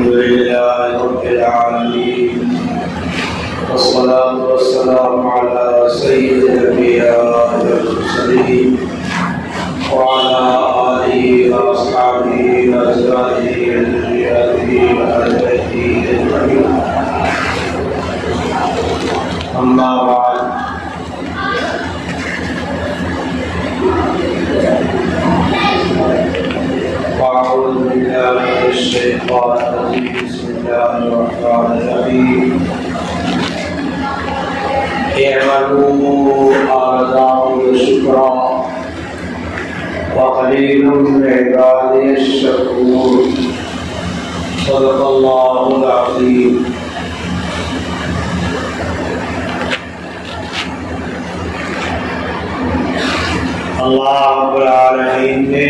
الحمد لله رب العالمين والصلاة والسلام على سيد الأنبياء والمرسلين وعلى آله وأصحابه وأزواجه وذريته وأهل بيته أجمعين. أما بعد، أعوذ بالله من الشيطان الرجيم. بسم الله الرحمن الرحيم. اعملوا آل داود شكرا وقليل من عبادي الشكور. صدق الله العظيم. اللہ رب العالمین نے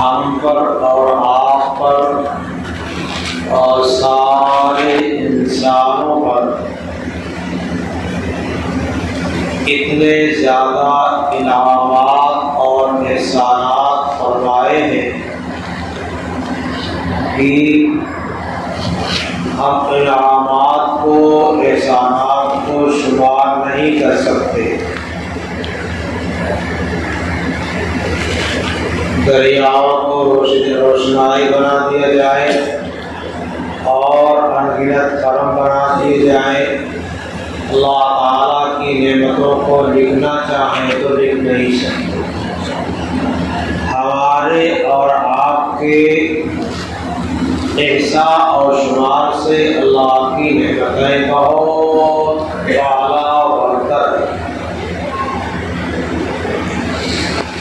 ہم پر اور آپ پر اور سارے انسانوں پر اتنے زیادہ انعامات اور احسانات فرمائے ہیں کہ ہم انعامات کو احسانات کو شمار نہیں کر سکتے. دریاؤں کو روشنائی بنا دیا جائے اور انگنت کرم بنا دیے جائیں، اللہ تعالیٰ کی نعمتوں کو لکھنا چاہیں تو لکھ نہیں سکتے. ہمارے اور آپ کے احصاء اور شمار سے اللہ کی نعمتیں بہت اعلیٰ و برتر ہیں.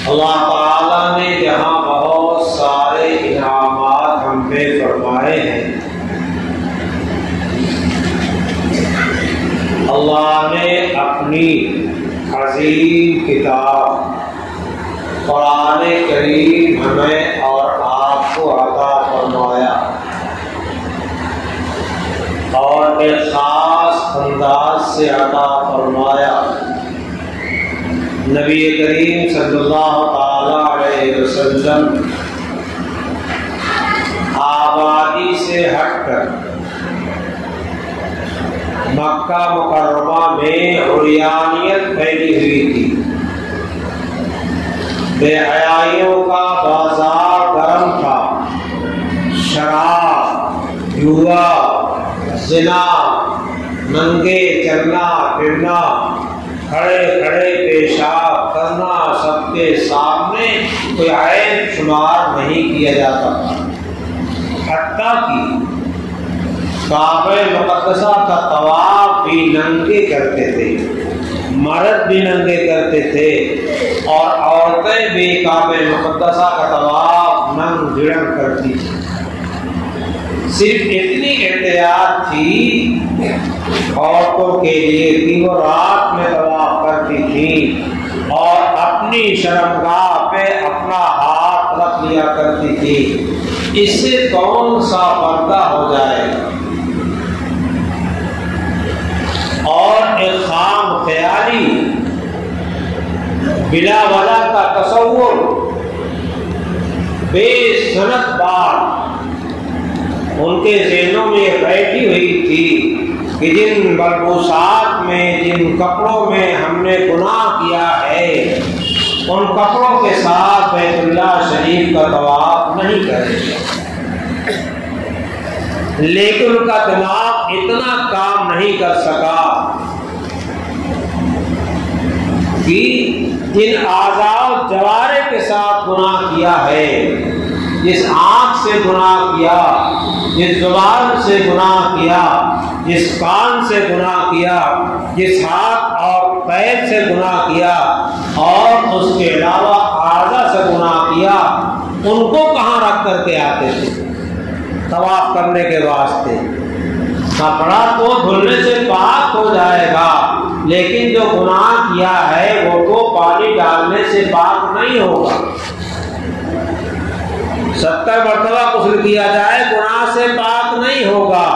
اللہ تعالیٰ نے جہاں بہت سارے انعامات ہم پہ فرمائے ہیں، اللہ نے اپنی عظیم کتاب قرآن کریم ہمیں اور آپ کو عطا فرمایا اور ایک خاص انداز سے عطا فرمایا. نبی کریم صلی اللہ تعالی علیہ وسلم آبادی سے ہٹ کر مکہ مکرمہ میں عریانیت پھیلی ہوئی تھی. بے حیائیوں کا بازار گرم تھا. شراب، جوا، زنا، ننگے چلنا پھرنا، کھڑے کھڑے پیشاب کرنا، سب کے سامنے کوئی عیب شمار نہیں کیا جاتا تھا. حتیٰ کہ کعبہ مقدسہ کا طواف بھی ننگے کرتے تھے، مرد بھی ننگے کرتے تھے اور عورتیں بھی کعبہ مقدسہ کا طواف ننگ جھڑک کرتی تھی. صرف اتنی احتیاط تھی عورتوں کے لیے کہ وہ رات میں طواف کرتی تھیں اور اپنی شرمگاہ پہ اپنا ہاتھ رکھ لیا کرتی تھی. اس سے کون سا پردہ ہو جائے گا؟ اور ایک خام خیالی بلا وجہ کا تصور بے سند بات ان کے ذہنوں میں بیٹھی ہوئی تھی کہ جن ملبوسات میں، جن کپڑوں میں ہم نے گناہ کیا ہے، ان کپڑوں کے ساتھ بیت اللہ شریف کا طواف نہیں کریں گے. لیکن ان کا دماغ اتنا کام نہیں کر سکا کہ جن اعضاء و جوارح کے ساتھ گناہ کیا ہے، جس آنکھ سے گناہ کیا، جس زبان سے گناہ کیا، جس کان سے گناہ کیا، جس ہاتھ اور پیر سے گناہ کیا اور اس کے علاوہ اعضاء سے گناہ کیا، ان کو کہاں رکھ کر کے آتے تھے طواف کرنے کے واسطے؟ کپڑا تو دھلنے سے پاک ہو جائے گا، لیکن جو گناہ کیا ہے وہ تو پانی ڈالنے سے پاک نہیں ہوگا. 70 مرتبہ غسل کیا جائے گناہ سے پاک نہیں ہوگا.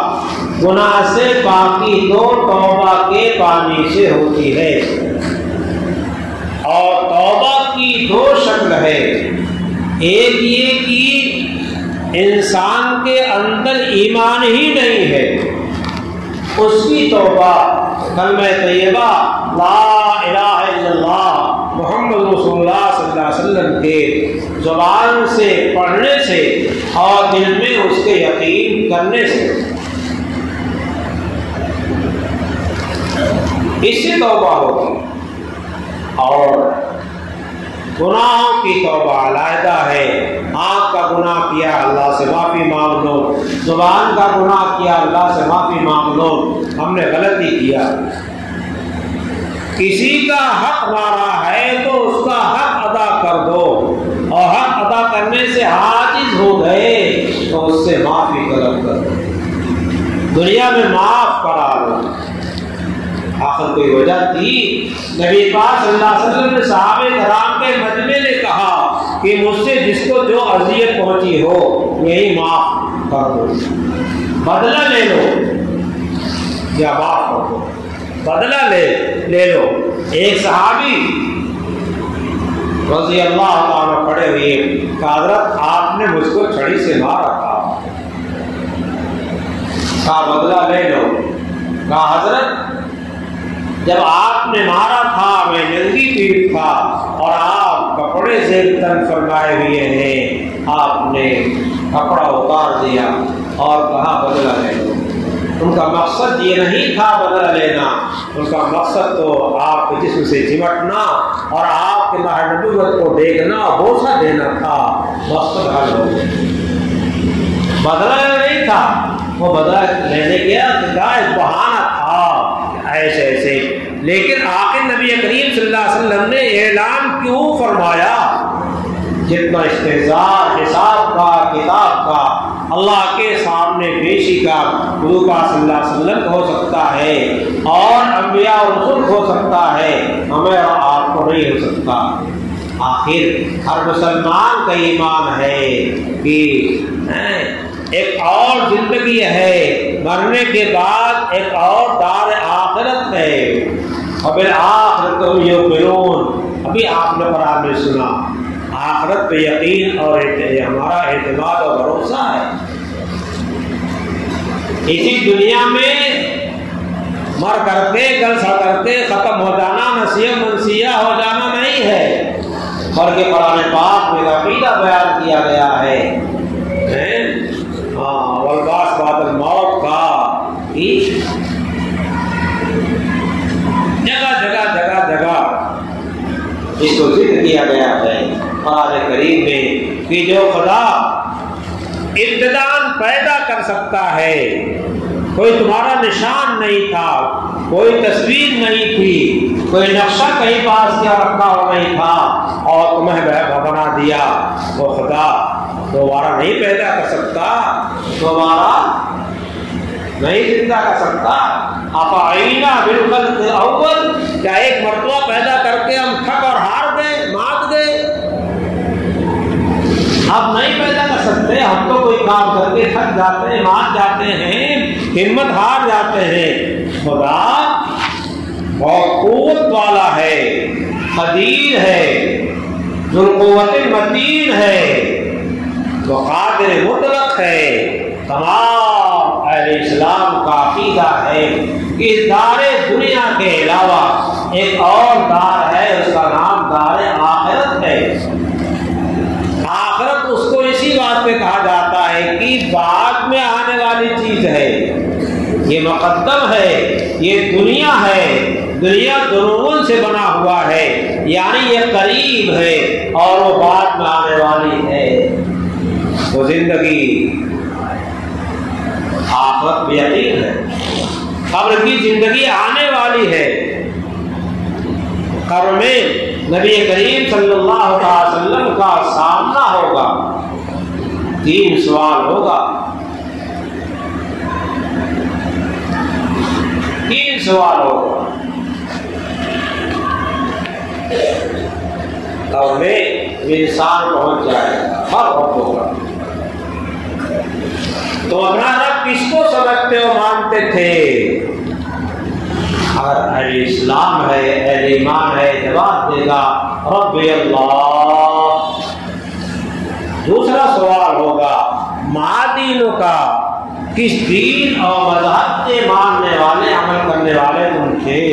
گناہ سے پاکی تو توبہ کے پانی سے ہوتی ہے. اور توبہ کی دو شکل ہے، ایک یہ کہ انسان کے اندر ایمان ہی نہیں ہے، اس کی توبہ کلمہ طیبہ لا الہ الا اللہ محمد رسول اللہ صلی اللہ علیہ وسلم کے زبان سے پڑھنے سے اور دل میں اس کے یقین کرنے سے، اس سے توبہ ہوگی۔ اور گناہوں کی توبہ علیحدہ ہے، آنکھ کا گناہ کیا اللہ سے معافی مانگ لو، زبان کا گناہ کیا اللہ سے معافی مانگ لو، ہم نے غلطی کیا، کسی کا حق مارا ہے تو اس کا حق ادا کر دو، اور حق ادا کرنے سے عاجز ہو گئے تو اس سے معافی طلب کرو، دنیا میں معاف کرا دو۔ آخر کوئی وجہ تھی؟ نبی پاک صلی اللہ علیہ وسلم نے صحابہ کرام کے مجمع نے کہا کہ مجھ سے جس کو جو اذیت پہنچی ہو یہی معاف کر دو، بدلہ لے لو یا معاف کر دو، بدلہ لے لو۔ ایک صحابی رضی اللہ تعالیٰ کھڑے ہوئے کہ حضرت آپ نے مجھ کو چھڑی سے مارا تھا، کہا بدلہ لے لو، کہا حضرت جب آپ نے مارا تھا میں ننگی پیٹ تھا اور آپ کپڑے سے تن فرمائے ہوئے ہیں، آپ نے کپڑا اتار دیا اور کہا بدلہ لے لو۔ ان کا مقصد یہ نہیں تھا بدلہ لینا، ان کا مقصد تو آپ کے جسم سے چمٹنا اور آپ کے ماہ نبوت کو دیکھنا، بوسہ دینا تھا، مقصد حل ہو گیا۔ بدلہ لینا نہیں تھا، وہ بدلہ لینے گیا ایک بہانہ تھا ایسے ایسے، لیکن آخر نبی کریم صلی اللہ علیہ وسلم نے اعلان کیوں فرمایا؟ جتنا استحضار حساب کا کتاب کا اللہ کے سامنے پیشی کا حضور پاک صلی اللہ علیہ وسلم ہو سکتا ہے اور انبیاء اور رسول ہو سکتا ہے، ہمیں اور آپ کو نہیں ہو سکتا۔ آخر ہر مسلمان کا ایمان ہے کہ ایک اور زندگی ہے، مرنے کے بعد ایک اور دار آخرت ہے، اور بالآخرت ہم یوقنون۔ ابھی آپ نے قرآن میں سنا، آخرت پہ یقین اور ہمارا اعتماد اور بھروسہ ہے۔ اسی دنیا میں مر کرتے گل سڑ کرتے ختم ہو جانا، نسیہ منسیہ ہو جانا نہیں ہے، بلکہ قرآن پاک میں عقیدہ بیان کیا گیا ہے والبعث بعد الموت کا، جگہ اس کو ذکر کیا گیا ہے قرآن کریم میں کہ جو خدا ابتداءً پیدا کر سکتا ہے، کوئی تمہارا نشان نہیں تھا، کوئی تصویر نہیں تھی، کوئی نقشہ کہیں پاس کیا رکھا ہوا نہیں تھا اور تمہیں بنا دیا، وہ خدا دوبارہ نہیں پیدا کر سکتا، دوبارہ نہیں زندہ کر سکتا۔ افعینا بالخلق الاول، کیا ایک مرتبہ پیدا کر کے ہم تھک اور ہار گئے، مات گئے؟ اب نہیں پیدا کر سکتے، ہم تو کوئی کام کر کے تھک جاتے ہیں، مات جاتے ہیں، ہمت ہار جاتے ہیں۔ خدا بہت قوت والا ہے، قدیر ہے، ذو القوت متین ہے، وہ قادر مطلق ہے۔ تمام اہل اسلام کا عقیدہ ہے کہ اس دار دنیا کے علاوہ ایک اور دار ہے، اس کا نام دار آخرت ہے۔ آخرت اس کو اسی بات پہ کہا جاتا ہے کہ بعد میں آنے والی چیز ہے، یہ مقدم ہے، یہ دنیا ہے، دنیا دنون سے بنا ہوا ہے، یعنی یہ قریب ہے اور وہ بعد میں آنے والی ہے۔ وہ زندگی آخرت میں یقین ہے، قبر کی زندگی آنے والی ہے۔ قبر میں نبی کریم صلی اللہ علیہ وسلم کا سامنا ہوگا، 3 سوال ہوگا، 3 سوال ہوگا۔ قبر میں انسان پہنچ جائے گا، ہر وقت ہوگا۔ تو اپنا رب کس کو سمجھتے ہو مانتے تھے؟ اگر اہل اسلام ہے، اہل ایمان ہے، جواب دے گا رب اللہ۔ دوسرا سوال ہوگا معدینوں کا، کس دین اور مذہب کے ماننے والے عمل کرنے والے تم تھے؟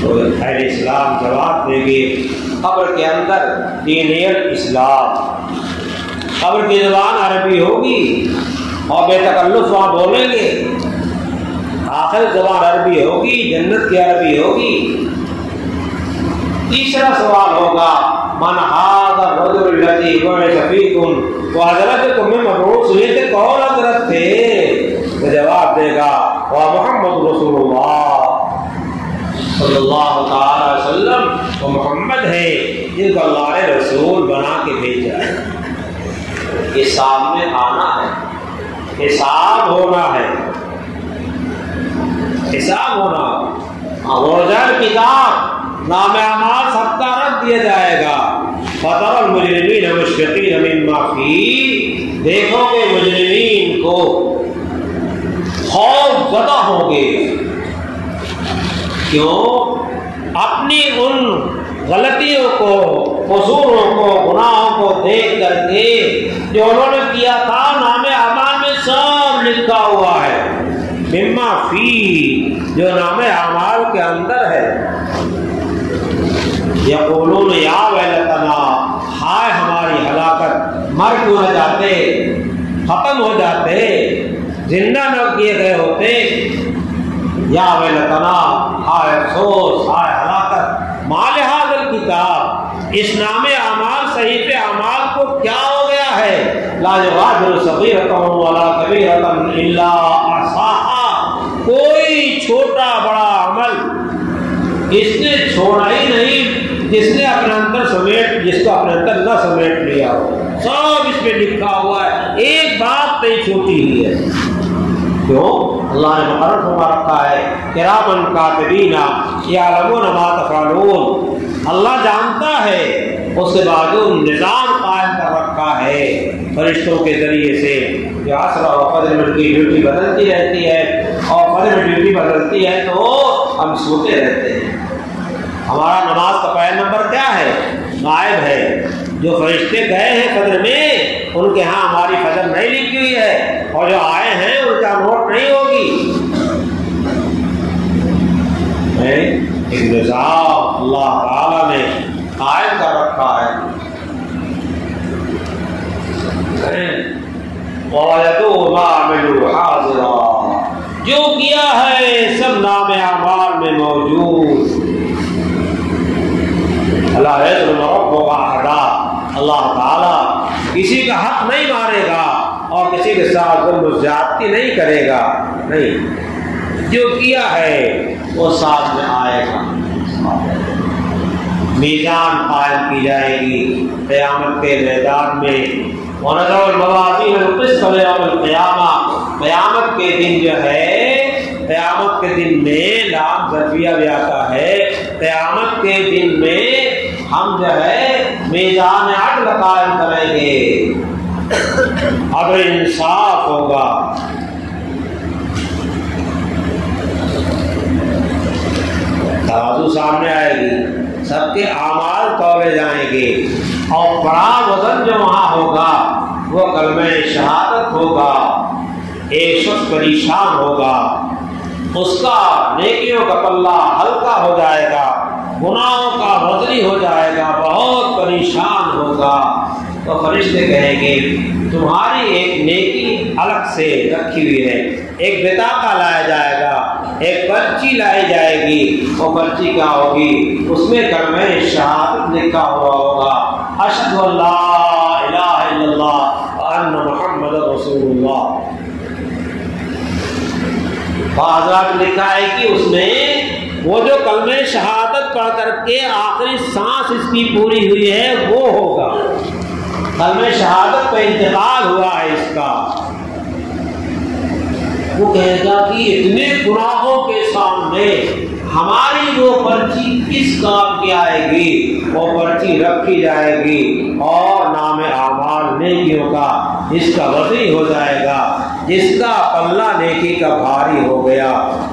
تو اہل اسلام جواب دیں گے قبر کے اندر دین الاسلام، قبر کی زبان عربی ہوگی اور بے تکلف وہاں بولیں گے، آخر زبان عربی ہوگی، جنت کی عربی ہوگی۔ تیسرا سوال ہوگا من هذا الرجل الذي بعث فيكم، وہ حضرت تمہیں مبعوث ہوئے تھے کون حضرت تھے؟ وہ جواب دے گا وہ محمد رسول اللہ صلی اللہ تعالی علیہ وسلم، وہ محمد ہے جن کو اللہ نے رسول بنا کے بھیجا ہے۔ یہ سامنے آنا ہے، حساب ہونا ہے، حساب ہونا۔ روزہ کتاب نام اعمال سب کا رکھ دیا جائے گا۔ فتر المجرمین مشفقین مما فیہ، دیکھو گے مجرمین کو خوف زدہ ہوں گے، کیوں؟ اپنی ان غلطیوں کو، قصوروں کو، گناہوں کو دیکھ کر کے جو انہوں نے کیا تھا نام اعمال میں سب لکھا ہوا ہے، مما فیہ، جو نام اعمال کے اندر ہے۔ یقولون یا ویلتنا، ہائے ہماری ہلاکت، مر کیوں نہ جاتے، ختم ہو جاتے، زندہ نہ کیے گئے ہوتے۔ یا ویلتنا، ہائے افسوس، ہائے ہلاکت، ما لہذا الکتاب، اس نام اعمال صحیفے اعمال کو کیا ہو گیا ہے؟ لا یغادر صغیرۃ ولا کبیرۃ الا احصاها، کوئی چھوٹا بڑا عمل اس نے چھوڑا ہی نہیں جس نے اپنے اندر سمیٹ، جس کو اپنے اندر نہ سمیٹ لیا ہو، سب اس میں لکھا ہوا ہے، ایک بات نہیں چھوٹی ہوئی ہے۔ کیوں؟ اللہ نے مقرر فرما رکھا ہے کرامن کاتبین یعلمون ما تفعلون، اللہ جانتا ہے، اس کے باوجود نظام قائم کر رکھا ہے فرشتوں کے ذریعے سے، کہ عصر اور فجر میں کی ڈیوٹی بدلتی رہتی ہے، اور فجر میں ڈیوٹی بدلتی ہے تو ہم سوتے رہتے ہیں۔ ہمارا نماز کا پہلا نمبر کیا ہے؟ غائب ہے۔ جو فرشتے گئے ہیں فجر میں، ان کے ہاں ہماری فجر نہیں لکھی ہوئی ہے، اور جو آئے ہیں ان کا نوٹ نہیں ہوگی۔ ایک نظام اللہ تعالی نے قائم کر رکھا ہے۔ وَوَجَدُوا مَا عَمِلُوا حَاضِرًا، جو کیا ہے سب نام اعمال میں موجود۔ اللہ یظلم ربک احدا، اللہ تعالیٰ کسی کا حق نہیں مارے گا اور کسی کے ساتھ ظلم و زیادتی نہیں کرے گا، نہیں، جو کیا ہے وہ ساتھ میں آئے گا۔ میزان قائم کی جائے گی قیامت کے میدان میں، وَنَضَعُ الْمَوَازِينَ الْقِسْطَ لِيَوْمِ الْقِيَامَةِ، قیامت کے دن جو ہے، قیامت کے دن میں لام ظرفیہ بھی آتا ہے، قیامت کے دن میں ہم جو ہے میزان عدل قائم کریں گے، عدل انصاف ہوگا۔ ترازو سامنے آئے گی، سب کے اعمال تولے جائیں گے، اور بڑا وزن جو وہاں ہوگا وہ کلمہ شہادت ہوگا۔ ایک شخص پریشان ہوگا، اس کا نیکیوں کا پلہ ہلکا ہو جائے گا، گناہوں کا وزنی ہو جائے گا، بہت پریشان ہوگا۔ تو فرشتے کہیں گے تمہاری ایک نیکی الگ سے رکھی ہوئی ہے، ایک بطاقہ لایا جائے گا، ایک پرچی لائی جائے گی، وہ پرچی کیا ہوگی؟ اس میں کلمہ شہادت لکھا ہوا ہوگا، اشہد ان لا الہ الا اللہ وان محمد رسول اللہ۔ حضرات لکھا ہے کہ اس میں وہ جو کلمہ شہادت پڑھ کر کے آخری سانس اس کی پوری ہوئی ہے وہ ہوگا، کلمہ شہادت پہ انتقال ہوا ہے اس کا۔ وہ کہے گا کہ اتنے گناہوں کے سامنے ہماری وہ پرچی کس کام کی آئے گی؟ وہ پرچی رکھی جائے گی اور نام اعمال نیکیوں کا جس کا وزنی ہو جائے گا، جس کا پلہ نیکی کا بھاری ہو گیا،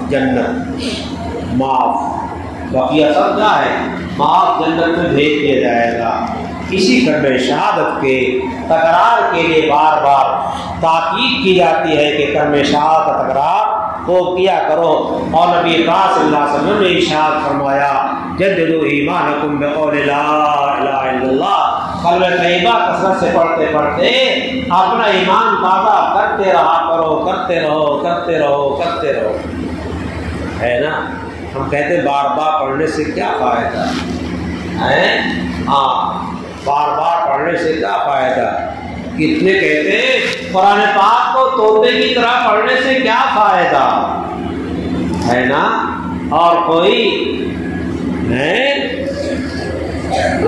جنت معاف، بقیہ سب کیا ہے؟ معاف جنت میں بھیج دیا جائے گا۔ اسی کلمہ شہادت کے تکرار کے لیے بار بار تاکید کی جاتی ہے کہ کلمہ شہادت کا تکرار کو کیا کرو. اور نبی پاک صلی اللہ علیہ وسلم نے ارشاد فرمایا جددوا ایمانکم بقول لا الہ الا اللہ. کلمہ طیبہ کثرت سے پڑھتے پڑھتے اپنا ایمان تازہ کرتے رہا کرو، کرتے رہو کرتے رہو کرتے رہو. ہے نا، ہم کہتے بار بار پڑھنے سے کیا فائدہ ہے؟ ہاں، بار بار پڑھنے سے کیا فائدہ؟ کتنے کہتے ہیں قرآن پاک کو طوطے کی طرح پڑھنے سے کیا فائدہ ہے نا. اور کوئی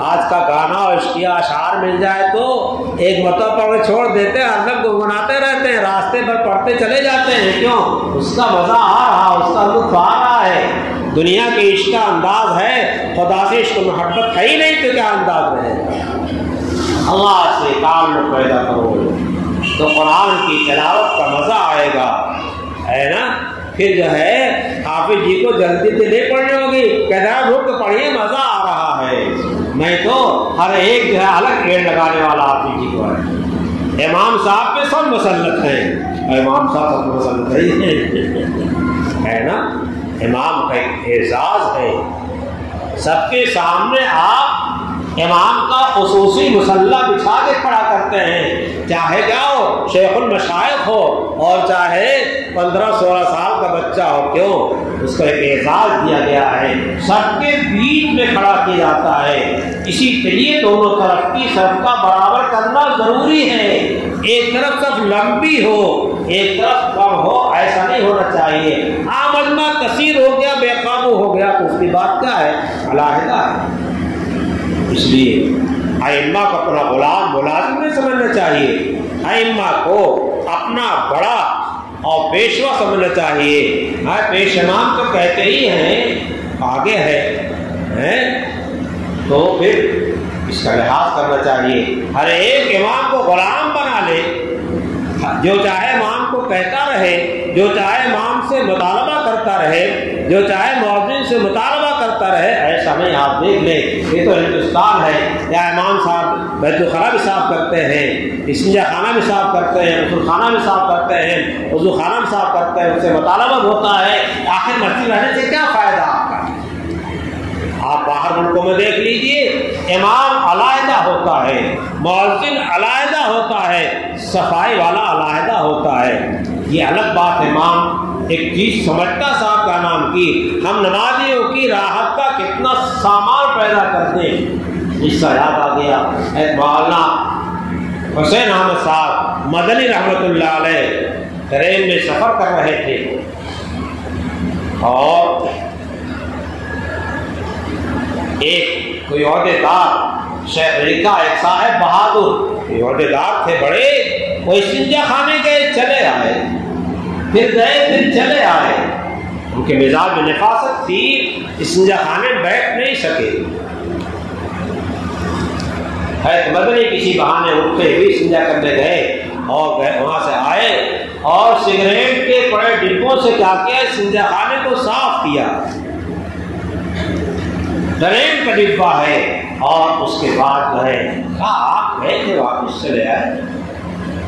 آج کا گانا اور اس کی اشعار مل جائے تو ایک مرتبہ پڑھ کے چھوڑ دیتے ہیں، ہر لوگ گنگناتے رہتے ہیں، راستے پر پڑھتے چلے جاتے ہیں. کیوں؟ اس کا مزہ آ رہا، اس کا لطف آ رہا ہے. دنیا کے عشق کا انداز ہے، خدا سے عشق و محبت ہے ہی نہیں تو کیا انداز رہے گا؟ اللہ سے تعلق پیدا کرو تو قرآن کی تلاوت کا مزہ آئے گا، ہے نا. پھر جو ہے حافظ جی کو جلدی سے نہیں پڑھنی ہوگی، کہتا ہے رک پڑھیے مزہ آ رہا ہے. میں تو ہر ایک جو ہے الگ پیڑ لگانے والا حافظ جی کو ہے. امام صاحب پہ سب مسلط ہیں، امام صاحب سب مسلط ہے نا. امام کا ایک اعزاز ہے، سب کے سامنے آپ امام کا خصوصی مصلی بچھا کے کھڑا کرتے ہیں، چاہے جاؤ شیخ المشائخ ہو اور چاہے 15-16 سال کا بچہ ہو. کیوں؟ اس کو ایک اعزاز دیا گیا ہے، سب کے بیچ میں کھڑا کیا جاتا ہے. اسی کے لیے دونوں طرف کی صف کا برابر کرنا ضروری ہے. ایک طرف صف لمبی ہو ایک طرف کم ہو، ایسا نہیں ہونا چاہیے. مجمع کثیر ہو گیا، بے قابو ہو گیا تو اس کی بات کیا ہے؟ علیحدہ ہے. اس لیے ائمہ کو اپنا غلام ملازم نہیں سمجھنا چاہیے، ائمہ کو اپنا بڑا اور پیشوا سمجھنا چاہیے. پیش امام تو کہتے ہی ہیں آگے ہے تو پھر اس کا لحاظ کرنا چاہیے. ہر ایک امام کو غلام بنا لے، جو چاہے امام کو کہتا رہے، جو چاہے امام سے مطالبہ کرتا رہے، جو چاہے مؤذن سے مطالبہ کرتا رہے. ایسا نہیں. آپ دیکھ لیں یہ تو ہندوستان ہے، یا امام صاحب بیت الخلا بھی صاف کرتے ہیں، استنجا خانہ بھی صاف کرتے ہیں، غسل خانہ بھی صاف کرتے ہیں، وضو خانہ بھی صاف کرتے ہیں، اس سے مطالبہ ہوتا ہے. آخر مسجد رہنے سے کیا فائدہ آپ کا؟ آپ باہر ملکوں میں دیکھ لیجئے، امام علیحدہ ہوتا ہے، مؤذن علیحدہ ہوتا ہے، صفائی والا علیحدہ ہوتا ہے. یہ الگ بات ہے. امام ایک چیز سمجھتا صاحب کا نام کی، ہم نمازیوں کی راحت کا کتنا سامان پیدا کرتے ہیں. اس کا یاد آ گیا، مولانا حسین احمد صاحب مدنی رحمۃ اللہ علیہ ٹرین میں سفر کر رہے تھے اور ایک کوئی عہدیدار شیخ امریکہ ایک صاحب بہادر عہدیدار تھے بڑے، وہ استنجا خانے گئے چلے آئے، پھر گئے پھر چلے آئے. ان کے مزاج میں نفاست تھی، استنجا خانے میں بیٹھ نہیں سکے. مدنی کسی بہانے اٹھتے بھی استنجا کرنے گئے اور وہاں سے آئے اور سگریٹ کے بڑے ڈبوں سے کیا کیا، استنجا خانے کو صاف کیا. ٹرین کا ڈبہ ہے اور اس کے بعد جو ہے کہا آپ گئے تھے واپس چلے آئے،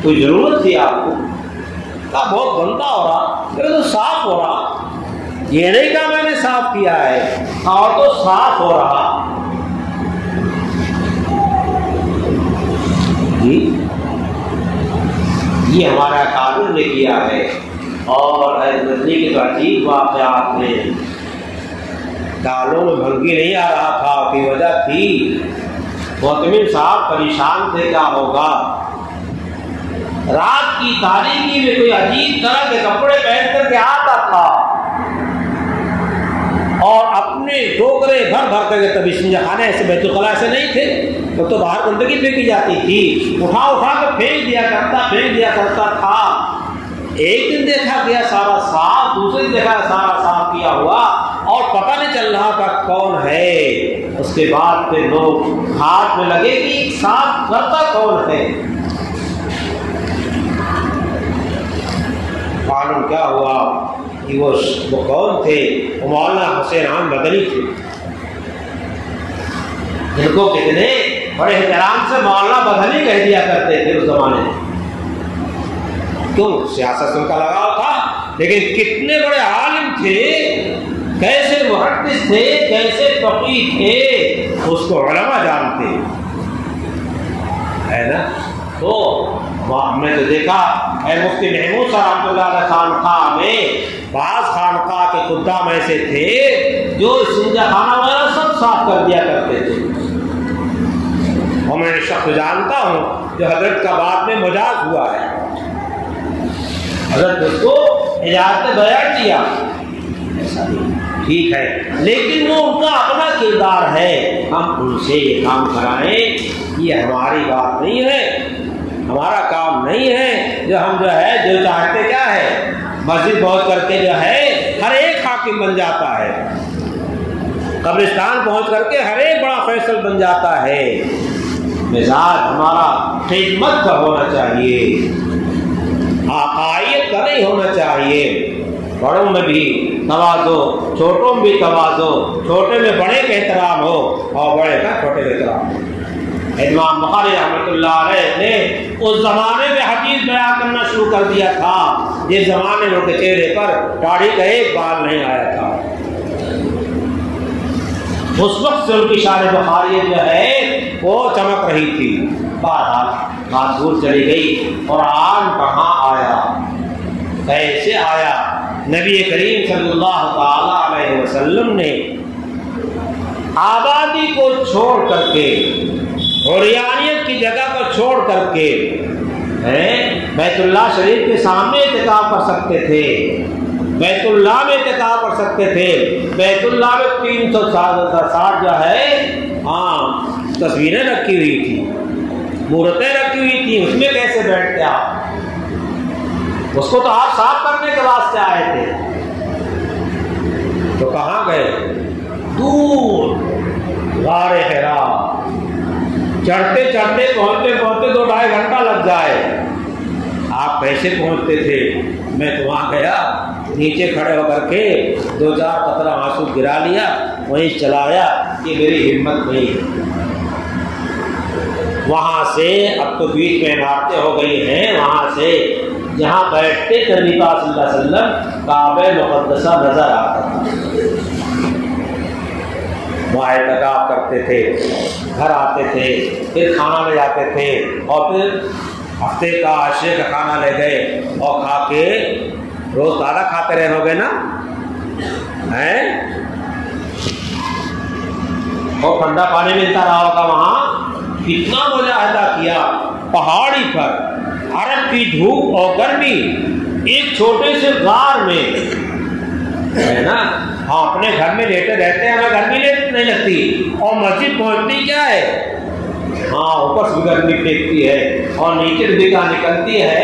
کوئی ضرورت تھی آپ کو؟ کہا بہت گندا ہو رہا، کہ تو صاف ہو رہا. یہ نہیں کہا میں نے صاف کیا ہے، اور تو صاف ہو رہا. جی یہ ہمارا قابل نے کیا ہے. اور نزدیک کے تو عجیب واقعات ہیں. دالوں میں بھنگی نہیں آ رہا تھا کی وجہ تھی محتمم صاحب پریشان تھے کیا ہوگا. رات کی تاریکی میں کوئی عجیب طرح کے کپڑے پہن کر کے آتا تھا اور اپنے ڈوگرے بھر بھر کر کے، تب استنجا خانے ایسے بیت الخلا ایسے نہیں تھے تو باہر گندگی پھینکی جاتی تھی، اٹھا اٹھا کر پھینک دیا کرتا تھا. ایک دن دیکھا گیا سارا صاف، دوسرے دن دیکھا سارا صاف کیا ہوا اور پتہ نہیں چل رہا تھا کون ہے. اس کے بعد پھر لوگ ہاتھ میں لگے کہ صاف کرتا کون ہے. معلوم کیا ہوا کہ وہ کون تھے؟ وہ مولانا حسین احمد مدنی تھے، جن کو کتنے بڑے احترام سے مولانا بدھلی کہہ دیا کرتے تھے اس زمانے میں، کیوں؟ سیاست سے ان کا لگاؤ تھا، لیکن کتنے بڑے عالم تھے، کیسے محدث تھے، کیسے فقیہ تھے، اس کو علماء جانتے ہے نا۔ تو ہم نے تو دیکھا ہے مفتی محمود صاحب رحمۃ اللہ علیہ خانقاہ میں بعض خانقاہ کے خدام ایسے تھے جو استنجا خانہ وغیرہ سب صاف کر دیا کرتے تھے، اور میں شخص جانتا ہوں جو حضرت کا بعد میں مجاز ہوا ہے، حضرت اس کو اجازت بیان دیا، ایسا نہیں ٹھیک ہے، لیکن وہ ان کا اپنا کردار ہے، ہم ان سے یہ کام کرائیں یہ ہماری بات نہیں ہے، ہمارا کام نہیں ہے۔ جو ہم جو ہے جو چاہتے کیا ہے، مسجد پہنچ کر کے جو ہے ہر ایک حاکم بن جاتا ہے، قبرستان پہنچ کر کے ہر ایک بڑا فیصل بن جاتا ہے۔ مزاج ہمارا خدمت کا ہونا چاہیے، عقائد کا نہیں ہونا چاہیے، بڑوں میں بھی تواضع، چھوٹوں میں بھی تواضع، چھوٹے میں بڑے کا احترام ہو اور بڑے کا چھوٹے کا احترام ہو۔ امام بخاری رحمۃ اللہ علیہ نے اس زمانے میں حدیث بیان کرنا شروع کر دیا تھا جس زمانے میں ان کے چہرے پر داڑھی کا ایک بال نہیں آیا تھا، اس وقت سے ان کی شان بخاری جو ہے وہ چمک رہی تھی۔ بہرحال بات دور چلی گئی، قرآن کہاں آیا، کیسے آیا؟ نبی کریم صلی اللہ تعالی علیہ وسلم نے آبادی کو چھوڑ کر کے، عریانیت کی جگہ کو چھوڑ کر کے بیت اللہ شریف کے سامنے اعتکاف کر سکتے تھے، بیت اللہ میں اعتکاف کر سکتے تھے، بیت اللہ میں 360 جو ہے تصویریں رکھی ہوئی تھی، مورتیں رکھی ہوئی تھی، اس میں کیسے بیٹھتے آپ؟ اس کو تو آپ صاف کرنے کے واسطے آئے تھے، تو کہاں گئے؟ دور غار حرا، چڑھتے چڑھتے پہنچتے پہنچتے 2-2.5 گھنٹہ لگ جائے، آپ کیسے پہنچتے تھے؟ میں تو وہاں گیا، نیچے کھڑے ہو کر کے 2-4 قطرہ آنسو گرا لیا، وہیں چلایا کہ میری ہمت نہیں۔ وہاں سے اب تو بیچ میں عمارتیں ہو گئی ہیں، وہاں سے جہاں بیٹھتے نبی پاک صلی اللہ علیہ وسلم کعبہ مقدسہ نظر آتا تھا، وہاں اعتکاف کرتے تھے، گھر آتے تھے، پھر کھانا لے جاتے تھے، اور پھر ہفتے کا عشرے کا کھانا لے گئے اور کھا کے روز تازہ کھاتے رہو گے نا، اور ٹھنڈا پانی ملتا رہا ہوگا وہاں، کتنا مجاہدہ کیا پہاڑی پر، عرب کی دھوپ اور گرمی، ایک چھوٹے سے غار میں ہے نا، ہم اپنے گھر میں لیٹے رہتے ہیں، ہمیں گرمی نہیں لگتی، اور مسجد پہنچتی کیا ہے، اوپر سے گرمی پھینکتی ہے اور نیچے بگا نکلتی ہے،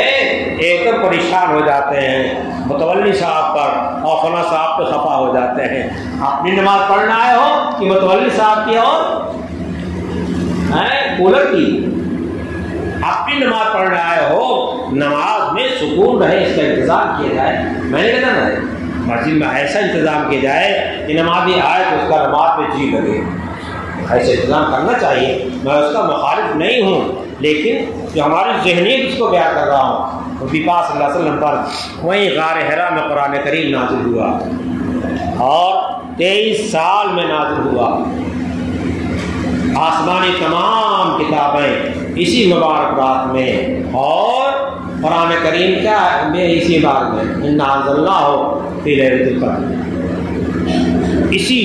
ایک دم پریشان ہو جاتے ہیں متولی صاحب پر، اور فلاں صاحب پہ خفا ہو جاتے ہیں۔ اپنی نماز پڑھنا آئے ہو کہ متولی صاحب کی اور کولر کی؟ اپنی نماز پڑھنے آئے ہو، نماز میں سکون رہے اس کا انتظام کیا جائے۔ میں نے کہا نا مسجد میں ایسا انتظام کیا جائے کہ نمازی آئے تو اس کا نماز میں جی لگے، ایسے انتظام کرنا چاہیے۔ میں اس کا مخالف نہیں ہوں، لیکن جو ہماری ذہنیت اس کو بیان کر رہا ہوں، نبی پاک صلی اللہ علیہ وسلم پر وہیں غار حرا میں قرآن کریم نازل ہوا، اور 23 سال میں نازل ہوا۔ آسمانی تمام کتابیں اسی مبارک رات میں، اور قرآن کریم کیا میں اسی بار میں انا انزلناہ فی لیلۃ القدر، اسی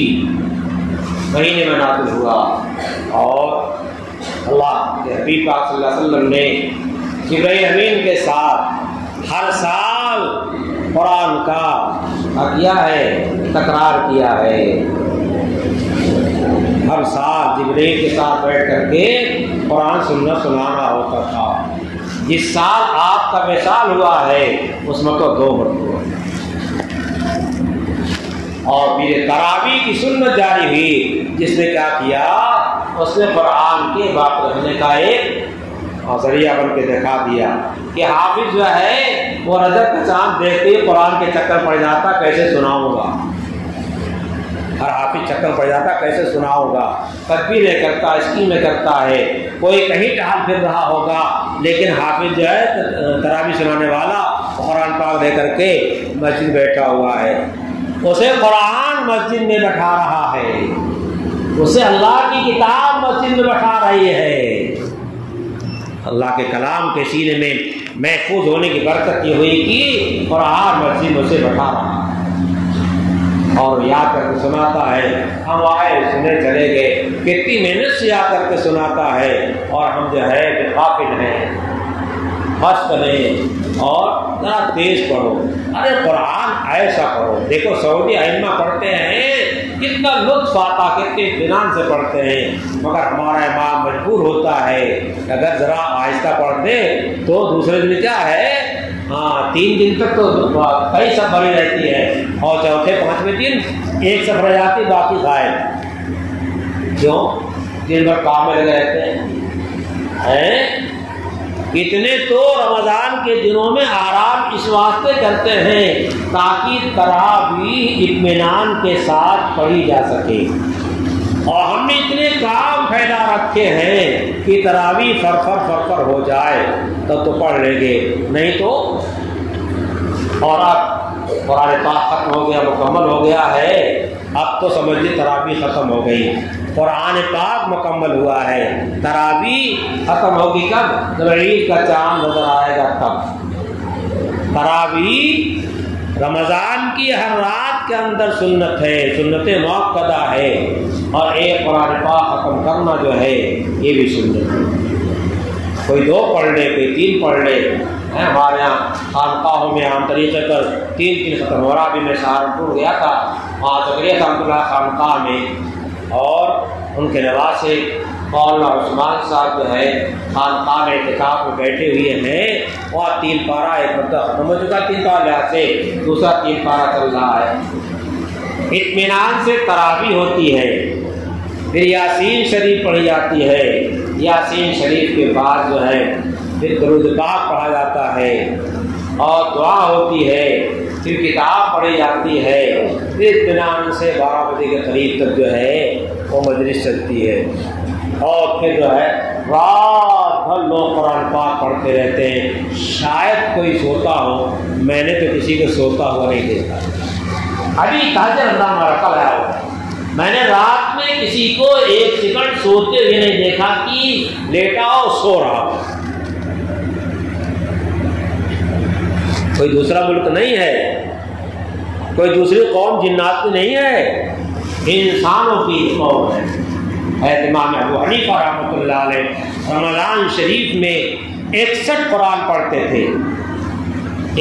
مہینے میں نازل ہوا۔ اور اللہ کے حبیب پاک صلی اللہ علیہ وسلم نے جبرائیل امین کے ساتھ ہر سال قرآن کا کیا ہے، تکرار کیا ہے، ہر سال جبرائیل کے ساتھ بیٹھ کر کے قرآن سنانا ہوتا تھا۔ جس سال آپ کا وصال ہوا ہے اس میں تو 2 مرتبہ، اور پھر تراویح کی سنت جاری ہوئی، جس نے کیا کیا، اس نے قرآن کے باقی رکھنے کا ایک ذریعہ بن کے دکھا دیا کہ حافظ جو ہے وہ رجب کا چاند دیکھتے ہی قرآن کے چکر پڑ جاتا، کیسے سناؤں گا، ہر حافظ چکر پڑ جاتا کیسے سنا ہوگا، تکبیریں کرتا، اسکیمیں کرتا ہے، کوئی کہیں ٹہل پھر رہا ہوگا، لیکن حافظ جو ہے تراویح سنانے والا قرآن پاک لے کر کے مسجد بیٹھا ہوا ہے، اسے قرآن مسجد میں بٹھا رہا ہے، اسے اللہ کی کتاب مسجد میں بٹھا رہی ہے۔ اللہ کے کلام کے سینے میں محفوظ ہونے کی برکت یہ ہوئی کہ قرآن مسجد میں اسے بٹھا رہا ہے اور یاد کر کے سناتا ہے۔ ہم آئے سنے چلے گئے، کتنی محنت سے یاد کر کے سناتا ہے، اور ہم جو ہے غافل ہیں، مست نہیں، اور ذرا تیز پڑھو، ارے قرآن ایسا پڑھو۔ دیکھو سعودی ائمہ پڑھتے ہیں، کتنا لطف آتا، کتنے اطمینان سے پڑھتے ہیں، مگر ہمارا امام مجبور ہوتا ہے کہ اگر ذرا آہستہ پڑھ دے تو دوسرے دن کیا ہے، 3 دن تک تو کئی سب بھری رہتی ہے، اور چوتھے 5ویں دن ایک سب رہ جاتی، باقی غائب۔ کیوں؟ دن بھر کام میں لگے رہتے ہیں۔ اتنے تو رمضان کے دنوں میں آرام اس واسطے کرتے ہیں تاکہ تراویح اطمینان کے ساتھ پڑھی جا سکے، اور ہم نے اتنے کام پھیلا رکھے ہیں کہ تراویح فرفر ہو جائے تب تو پڑھ لیں گے، نہیں تو۔ اور اب قرآن پاک ختم ہو گیا، مکمل ہو گیا ہے، اب تو سمجھیے تراویح ختم ہو گئی، قرآن پاک مکمل ہوا ہے، تراویح ختم ہوگی کب؟ جب عید کا چاند نظر آئے گا تب۔ تراویح رمضان کی ہر رات کے اندر سنت ہے، سنت مؤکدہ ہے، اور ایک قرآن پاک ختم کرنا جو ہے یہ بھی سنت ہے۔ کوئی 2 پڑھ لے، کوئی 3 پڑھ لے، ہمارے یہاں خانقاہوں میں عام طریقے پر 3 ختم ہو رہا۔ ابھی میں سہارنپور گیا تھا، وہاں تقریباً رحمۃ اللہ خانقاہ میں، اور ان کے نواسے مولانا عثمان صاحب جو ہے خانقاہ میں اعتکاف میں بیٹھے ہوئے ہیں، وہاں 3 پارہ ایک مدت ختم ہو چکا، 3 پارہ لحاظ سے دوسرا 3 پارہ چل رہا ہے۔ اطمینان سے تراویح ہوتی ہے، پھر یاسین شریف پڑھی جاتی ہے، یاسین شریف کے بعد جو ہے پھر درود پاک پڑھا جاتا ہے، اور دعا ہوتی ہے، پھر کتاب پڑھی جاتی ہے، پھر اطمینان سے 12 بجے کے قریب تک جو ہے وہ مجلس چلتی ہے، اور پھر جو ہے رات بھر لوگ قرآن پاک پڑھتے رہتے ہیں۔ شاید کوئی سوتا ہو، میں نے تو کسی کو سوتا ہوا نہیں دیکھا۔ ابھی تاجر اللہ ہمارا کل آیا ہوا، میں نے رات میں کسی کو 1 سیکنڈ سوتے ہوئے نہیں دیکھا کہ لیٹا ہو سو رہا ہو۔ کوئی دوسرا ملک نہیں ہے، کوئی دوسری قوم جنات کی نہیں ہے، انسانوں کی قوم ہے۔ امام ابو حنیفہ رحمۃ اللہ علیہ رمضان شریف میں 61 قرآن پڑھتے تھے،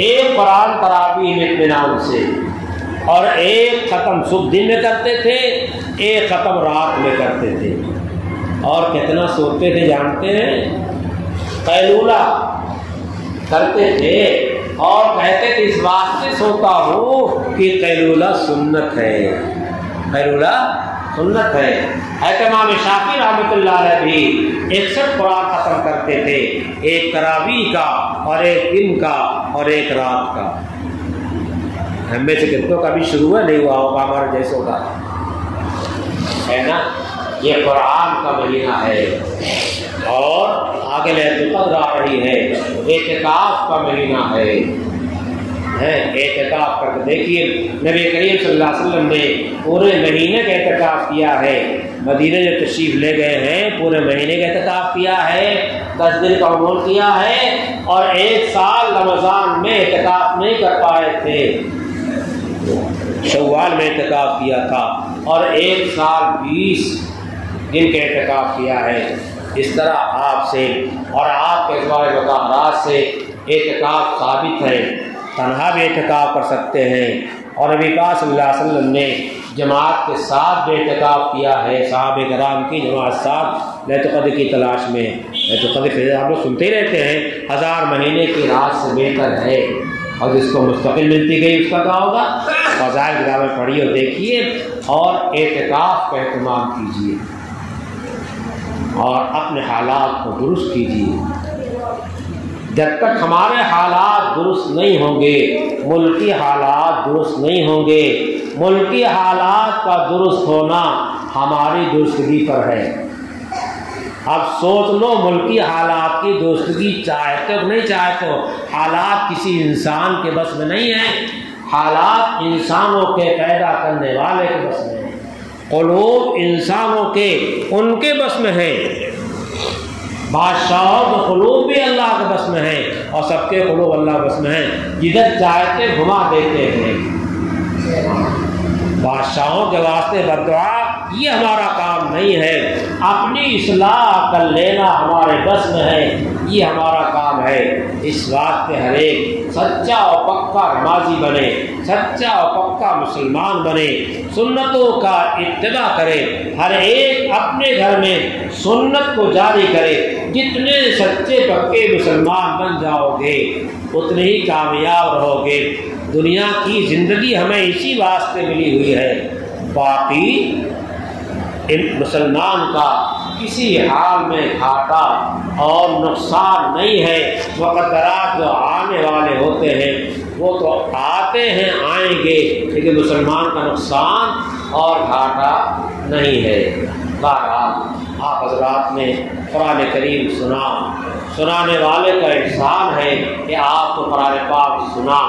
1 قرآن تراویح میں اطمینان سے، اور 1 ختم صبح دن میں کرتے تھے، 1 ختم رات میں کرتے تھے، اور کتنا سوتے تھے جانتے ہیں؟ قیلولہ کرتے تھے، اور کہتے تھے اس واسطے سوتا ہوں کہ قیلولہ سنت ہے، قیلولہ سنت ہے۔ امام شافعی رحمۃ اللہ علیہ بھی 61 قرآن ختم کرتے تھے، 1 تراویح کا، اور 1 دن کا، اور 1 رات کا۔ ہم میں سے کتنوں کا بھی شروع ہے نہیں ہوا ہوگا ہمارے جیسوں کا، ہے نا؟ یہ قرآن کا مہینہ ہے، اور آگے لیلۃ القدر آ رہی ہے، اعتکاف کا مہینہ ہے، اعتکاف کر کے دیکھیے نبی کریم صلی اللہ علیہ وسلم نے پورے مہینے کا اعتکاف کیا ہے، مدینہ جو تشریف لے گئے ہیں پورے مہینے کا اعتکاف کیا ہے، 10 دن کا عمر کیا ہے، اور 1 سال رمضان میں اعتکاف نہیں کر پائے تھے، شوال میں اعتکاف کیا تھا، اور 1 سال 20 دن کا اعتکاف کیا ہے۔ اس طرح آپ سے اور آپ کے ازواج مطہرات سے اعتکاف ثابت ہے، تنہا بھی اعتکاف کر سکتے ہیں، اور نبی پاک صلی اللہ علیہ وسلم نے جماعت کے ساتھ بھی اعتکاف کیا ہے، صحابہ کرام کی جماعت ساتھ لیلۃ القدر کی تلاش میں۔ لیلۃ القدر فضیلت آپ لوگ سنتے ہی رہتے ہیں، 1000 مہینے کی رات سے بہتر ہے، اور جس کو مستقل ملتی گئی اس کا کیا ہوگا؟ فضائل کتابیں پڑھیے اور دیکھیے، اور اعتکاف کا اہتمام کیجیے، اور اپنے حالات کو درست کیجیے۔ جب تک ہمارے حالات درست نہیں ہوں گے، ملکی حالات درست نہیں ہوں گے، ملکی حالات کا درست ہونا ہماری درستگی پر ہے۔ اب سوچ لو، ملکی حالات کی درستگی چاہتے ہو نہیں چاہتے ہو، حالات کسی انسان کے بس میں نہیں ہیں، حالات انسانوں کے پیدا کرنے والے کے بس میں ہیں، قلوب انسانوں کے ان کے بس میں ہیں۔ بادشاہوں کے قلوب بھی اللہ کے بس میں ہیں اور سب کے قلوب اللہ کے بس میں ہیں، جدھر چاہتے گھما دیتے ہیں۔ بادشاہوں کے واسطے بددعا یہ ہمارا کام نہیں ہے، اپنی اصلاح کر لینا ہمارے بس میں ہے، یہ ہمارا کام ہے۔ اس واسطے ہر ایک سچا اور پکا نمازی بنے، سچا اور پکا مسلمان بنے، سنتوں کا اتباع کرے، ہر ایک اپنے گھر میں سنت کو جاری کرے۔ جتنے سچے پکے مسلمان بن جاؤ گے اتنے ہی کامیاب رہو گے۔ دنیا کی زندگی ہمیں اسی واسطے ملی ہوئی ہے، باقی مسلمان کا کسی حال میں گھاٹا اور نقصان نہیں ہے۔ مقدرات جو آنے والے ہوتے ہیں وہ تو آتے ہیں، آئیں گے، لیکن مسلمان کا نقصان اور گھاٹا نہیں ہے۔ بہرحال آپ حضرات نے قرآن کریم سنانے والے کا احسان ہے کہ آپ کو قرآن پاک سنا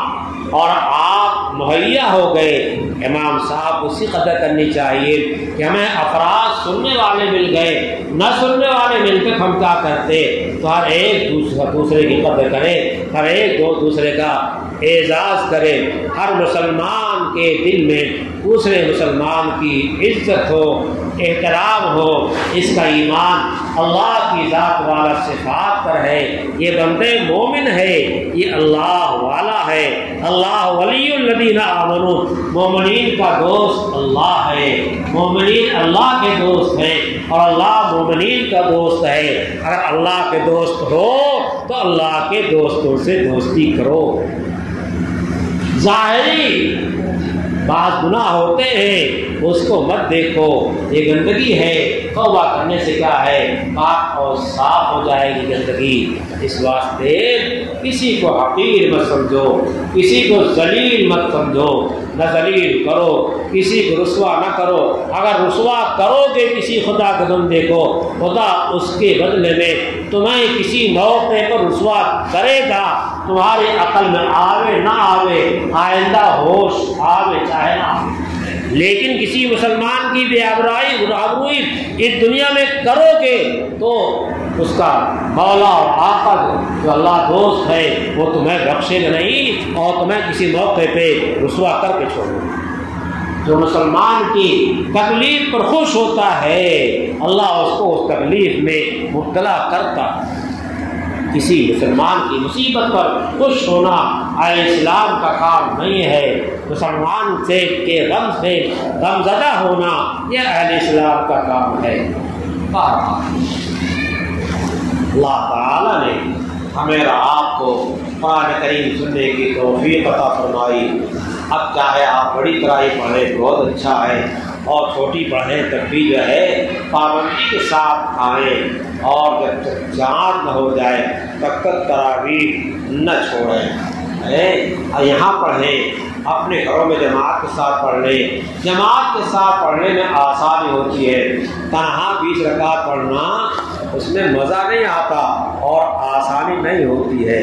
اور آپ مہیا ہو گئے۔ امام صاحب اسی قدر کرنی چاہیے کہ ہمیں افراد سننے والے مل گئے، نہ سننے والے مل کے ہم کیا کرتے، تو ہر ایک دوسرے کی قدر کرے، ہر ایک دوسرے کا اعزاز کرے، ہر مسلمان کے دل میں دوسرے مسلمان کی عزت ہو، احترام ہو، اس کا ایمان اللہ کی ذات والا صفات پر ہے۔ یہ بندے مومن ہے، یہ اللہ والا ہے۔ اللہ ولی الذین آمنوا، مومنین کا دوست اللہ ہے، مومنین اللہ کے دوست ہیں اور اللہ مومنین کا دوست ہے۔ اگر اللہ کے دوست ہو تو اللہ کے دوستوں سے دوستی کرو۔ ظاہری بعض گناہ ہوتے ہیں اس کو مت دیکھو، یہ گندگی ہے، توبہ کرنے سے کیا ہے، پاک اور صاف ہو جائے گی گندگی۔ اس واسطے کسی کو حقیر مت سمجھو، کسی کو ذلیل مت سمجھو، نہ ذلیل کرو، کسی کو رسوا نہ کرو۔ اگر رسوا کرو گے کسی خدا کے بندے کو، خدا اس کے بدلے میں تمہیں کسی موقع پر رسوا کرے گا، تمہاری عقل میں آوے نہ آوے، آئندہ ہوش آوے چاہے نہ آوے۔ لیکن کسی مسلمان کی بے آبروئی اس دنیا میں کرو گے تو اس کا مولا اور آقا جو اللہ دوست ہے وہ تمہیں بخشے گا نہیں اور تمہیں کسی موقع پہ رسوا کر کے چھوڑے گا۔ جو مسلمان کی تکلیف پر خوش ہوتا ہے اللہ اس کو اس تکلیف میں مبتلا کرتا ہے۔ کسی مسلمان کی مصیبت پر خوش ہونا اہل اسلام کا کام نہیں ہے، مسلمان سے کے غم سے غم زدہ ہونا یہ اہل اسلام کا کام ہے۔ اللہ تعالیٰ نے ہمیں اور آپ کو قرآن کریم سننے کی توفیق عطا فرمائی۔ اب چاہے آپ بڑی ترائی پڑھیں بہت اچھا ہے، اور چھوٹی پڑھیں تب بھی جو ہے پابندی کے ساتھ آئیں، اور جب تک جماعت نہ ہو جائے تب تک تراویح نہ چھوڑیں۔ یہاں پڑھیں، اپنے گھروں میں جماعت کے ساتھ پڑھ لیں۔ جماعت کے ساتھ پڑھنے میں آسانی ہوتی ہے، تنہا 20 رکعت پڑھنا اس میں مزہ نہیں آتا اور آسانی نہیں ہوتی ہے،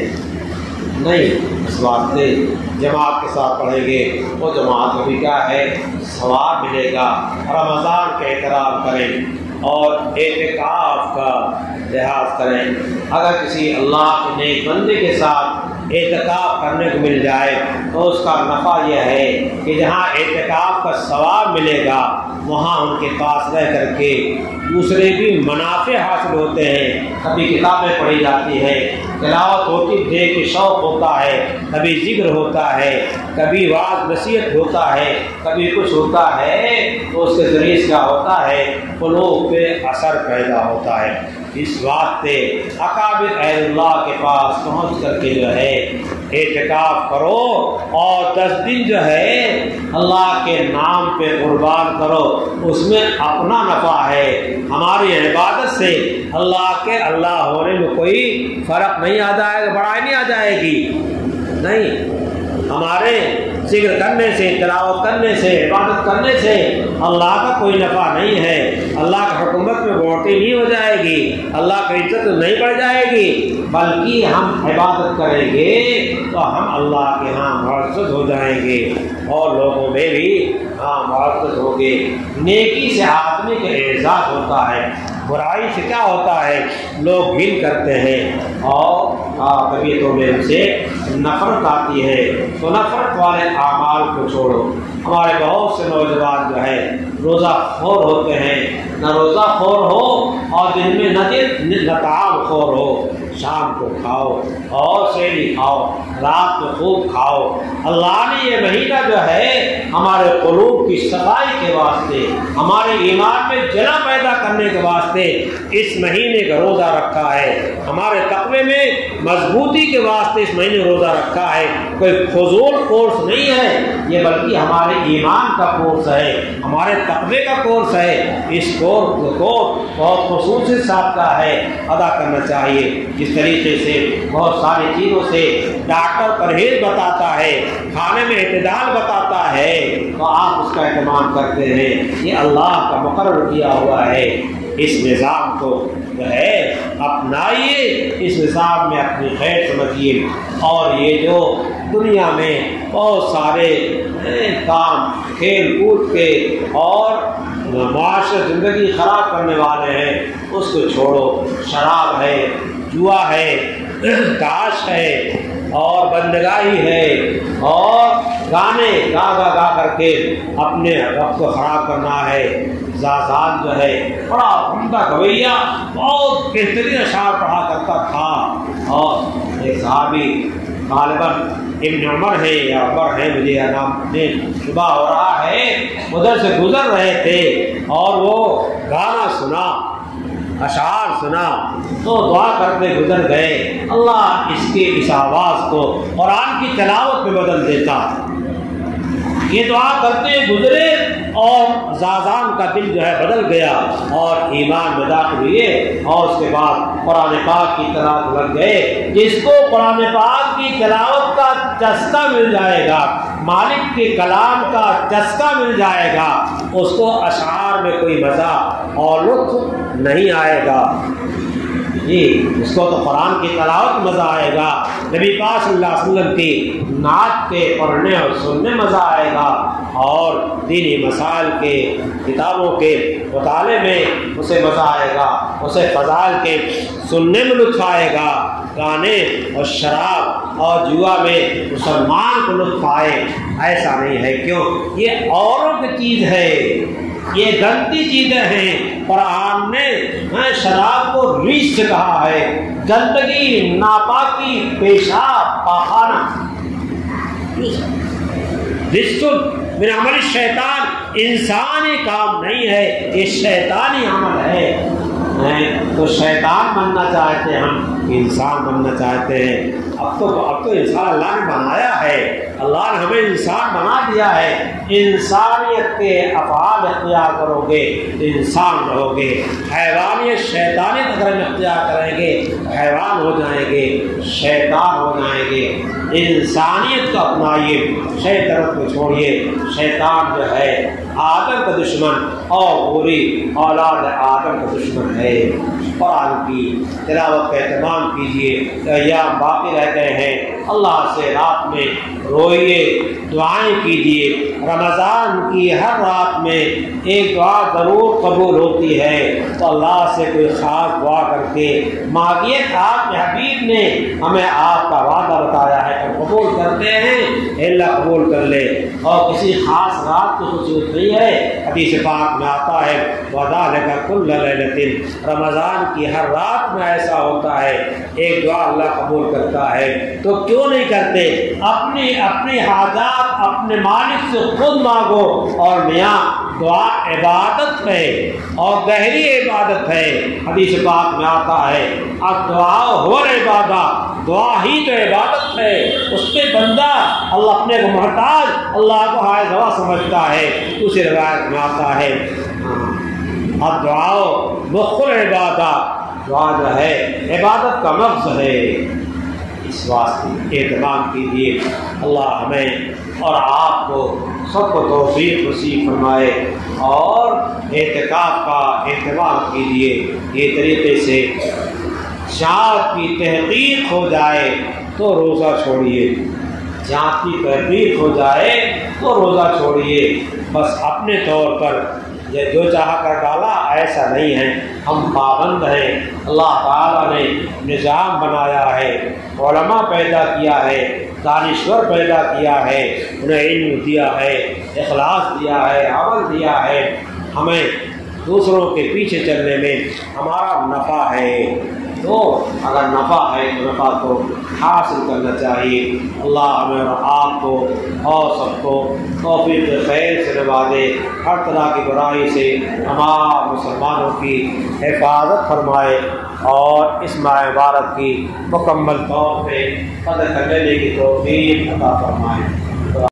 نہیں۔ اس واسطے جماعت کے ساتھ پڑھیں گے وہ جماعت کو بھی کیا ہے ثواب ملے گا۔ رمضان کا احترام کریں اور اعتکاف کا لحاظ کریں۔ اگر کسی اللہ کے نیک بندے کے ساتھ اعتکاف کرنے کو مل جائے تو اس کا نفع یہ ہے کہ جہاں اعتکاف کا ثواب ملے گا وہاں ان کے پاس رہ کر کے دوسرے بھی منافع حاصل ہوتے ہیں۔ کبھی کتابیں پڑھی جاتی ہیں، تلاوت ہوتی دیکھ کے شوق ہوتا ہے، کبھی ذکر ہوتا ہے، کبھی واعظ نصیحت ہوتا ہے، کبھی کچھ ہوتا ہے، تو اس کے ذریعے سے کیا ہوتا ہے قلوب پہ اثر پیدا ہوتا ہے۔ اس واسطے اکابر اہل اللہ کے پاس پہنچ کر کے جو ہے اعتکاف کرو اور 10 دن جو ہے اللہ کے نام پہ قربان کرو، اس میں اپنا نفع ہے۔ ہماری عبادت سے اللہ کے اللہ ہونے میں کوئی فرق نہیں آ جائے گا، بڑائی نہیں آ جائے گی، نہیں۔ ہمارے ذکر کرنے سے، تلاوت کرنے سے، عبادت کرنے سے اللہ کا کوئی نفع نہیں ہے، اللہ کی حکومت میں بڑھوتری نہیں ہو جائے گی، اللہ کی عزت نہیں بڑھ جائے گی، بلکہ ہم عبادت کریں گے تو ہم اللہ کے ہاں معزز ہو جائیں گے اور لوگوں میں بھی معزز ہوں گے۔ نیکی سے آدمی کا اعزاز ہوتا ہے، برائی سے کیا ہوتا ہے؟ لوگ گھن کرتے ہیں اور طبیعتوں میں ان سے نفرت آتی ہے۔ تو نفرت والے اعمال کو چھوڑو۔ ہمارے بہت سے نوجوان جو ہے روزہ خور ہوتے ہیں، نہ روزہ خور ہو اور دن میں نہ طعام خور ہو، شام کو کھاؤ اور سحری کھاؤ، رات میں خوب کھاؤ۔ اللہ نے یہ مہینہ جو ہے ہمارے قلوب کی صفائی کے واسطے، ہمارے ایمان میں جلا پیدا کرنے کے واسطے اس مہینے کا روزہ رکھا ہے، ہمارے تقوی میں مضبوطی کے واسطے اس مہینے روزہ رکھا ہے۔ کوئی فضول کورس نہیں ہے یہ، بلکہ ہمارے ایمان کا کورس ہے، ہمارے تقوی کا کورس ہے۔ اس کورس کو بہت خصوصی ضابطہ ہے، ادا کرنا چاہیے۔ جس طریقے سے بہت ساری چیزوں سے ڈاکٹر پرہیز بتاتا ہے، کھانے میں اعتدال بتاتا ہے، تو آپ اس کا اہتمام کرتے ہیں۔ یہ اللہ کا مقرر کیا ہوا ہے۔ اس نظام کو جو ہے اپنائیے، اس نظام میں اپنی خیر سمجھیے، اور یہ جو دنیا میں بہت سارے کام کھیل کود کے اور معاشرہ زندگی خراب کرنے والے ہیں اس کو چھوڑو۔ شراب ہے، جوا ہے، تاش ہے اور بندگاہی ہے اور گانے گا کر کے اپنے وقت کو خراب کرنا ہے۔ زازان جو ہے بڑا عمدہ گویا، بہت بہترین اشعار پڑھا کرتا تھا، اور ایک صحابی غالباً ابن عمر ہے یا عمر ہے، مجھے یہ نام شبہ ہو رہا ہے، ادھر سے گزر رہے تھے اور وہ گانا سنا، اشعار سنا، تو دعا کرتے گزر گئے، اللہ اس آواز کو قرآن کی تلاوت میں بدل دیتا۔ یہ دعا کرتے گزرے اور زازان کا دل جو ہے بدل گیا اور ایمان میں داخل ہوئے، اور اس کے بعد قرآن پاک کی تلاوت لگ گئے۔ جس کو قرآن پاک کی تلاوت کا چسکا مل جائے گا، مالک کے کلام کا چسکا مل جائے گا، اس کو اشعار میں کوئی مزہ اور لطف نہیں آئے گا، جی اس کو تو قرآن کی تلاوت مزہ آئے گا، نبی پاک صلی اللہ علیہ وسلم کی نعت کے پڑھنے اور سننے مزہ آئے گا، اور دینی مسائل کے کتابوں کے مطالعے میں اسے مزہ آئے گا، اسے فضائل کے سننے میں لطف آئے گا۔ گانے اور شراب اور جوا میں مسلمان کو لطف آئے ایسا نہیں ہے، کیوں؟ یہ اوروں کی چیز ہے، یہ گندی چیزیں ہیں۔ قرآن نے شراب کو ریش سے کہا ہے، گندگی، ناپاکی، پیشاب، پاخانہ، رجل من عمل الشیطان، انسانی کام نہیں ہے، یہ شیطانی عمل ہے۔ تو شیطان بننا چاہتے ہیں، ہم انسان بننا چاہتے ہیں۔ اب تو انسان اللہ نے بنایا ہے، اللہ نے ہمیں انسان بنا دیا ہے۔ انسانیت کے افعال اختیار کرو گے انسان رہو گے، حیوانیت شیطانیت اگر ہم اختیار کریں گے حیوان ہو جائیں گے، شیطان ہو جائیں گے۔ انسانیت کو اپنائیے، شیطانت کو چھوڑیے۔ شیطان جو ہے آدم کا دشمن اور پوری اولاد آدم کا دشمن ہے۔ قرآن کی تلاوت کا اہتمام کیجیے، ایام باقی رہ گئے ہیں، اللہ سے رات میں روئیے، دعائیں کیجیے۔ رمضان کی ہر رات میں ایک دعا ضرور قبول ہوتی ہے، تو اللہ سے کوئی خاص دعا کر کے مانگیے۔ آپ کے حبیب نے ہمیں آپ کا وعدہ بتایا ہے کہ قبول کرتے ہیں اللہ قبول کر لے، اور کسی خاص رات کی خصوصیت نہیں ہے۔ حدیث پاک میں آتا ہے وَذَلِكَ كُلَّ لَيْلَةٍ، رمضان کی ہر رات میں ایسا ہوتا ہے، ایک دعا اللہ قبول کرتا ہے۔ تو کیوں نہیں کرتے؟ اپنی حاجات اپنے مالک سے خود مانگو، اور میاں دعا عبادت ہے اور گہری عبادت ہے۔ حدیث پاک میں آتا ہے الدعاء هو العبادہ، دعا ہی تو عبادت ہے، اس پہ بندہ اللہ اپنے کو محتاج، اللہ کو حائز ہوا سمجھتا ہے۔ دوسری روایت میں آتا ہے الدعاء مخ العبادہ، دعا جو ہے عبادت کا مغز ہے۔ اس واسطے اہتمام کیجیے۔ اللہ ہمیں اور آپ کو سب کو توفیق نصیب فرمائے، اور اعتکاف کا اہتمام کیجیے۔ یہ طریقے سے چاند کی تحقیق ہو جائے تو روزہ چھوڑیے، چاند کی تحقیق ہو جائے تو روزہ چھوڑیے۔ بس اپنے طور پر یہ جو چاہ کر ڈالا ایسا نہیں ہے، ہم پابند ہیں۔ اللہ تعالیٰ نے نظام بنایا ہے، علماء پیدا کیا ہے، دانشور پیدا کیا ہے، انہیں علم دیا ہے، اخلاص دیا ہے، عمل دیا ہے۔ ہمیں دوسروں کے پیچھے چلنے میں ہمارا نفع ہے، تو اگر نفع ہے تو نفع کو حاصل کرنا چاہیے۔ اللہ ہمیں اور آپ کو اور سب کو توفیق خیر سے نوازے، ہر طرح کی برائی سے تمام مسلمانوں کی حفاظت فرمائے، اور اس ماہ مبارک کی مکمل طور پہ قدر کرنے کی توفیق عطا فرمائے۔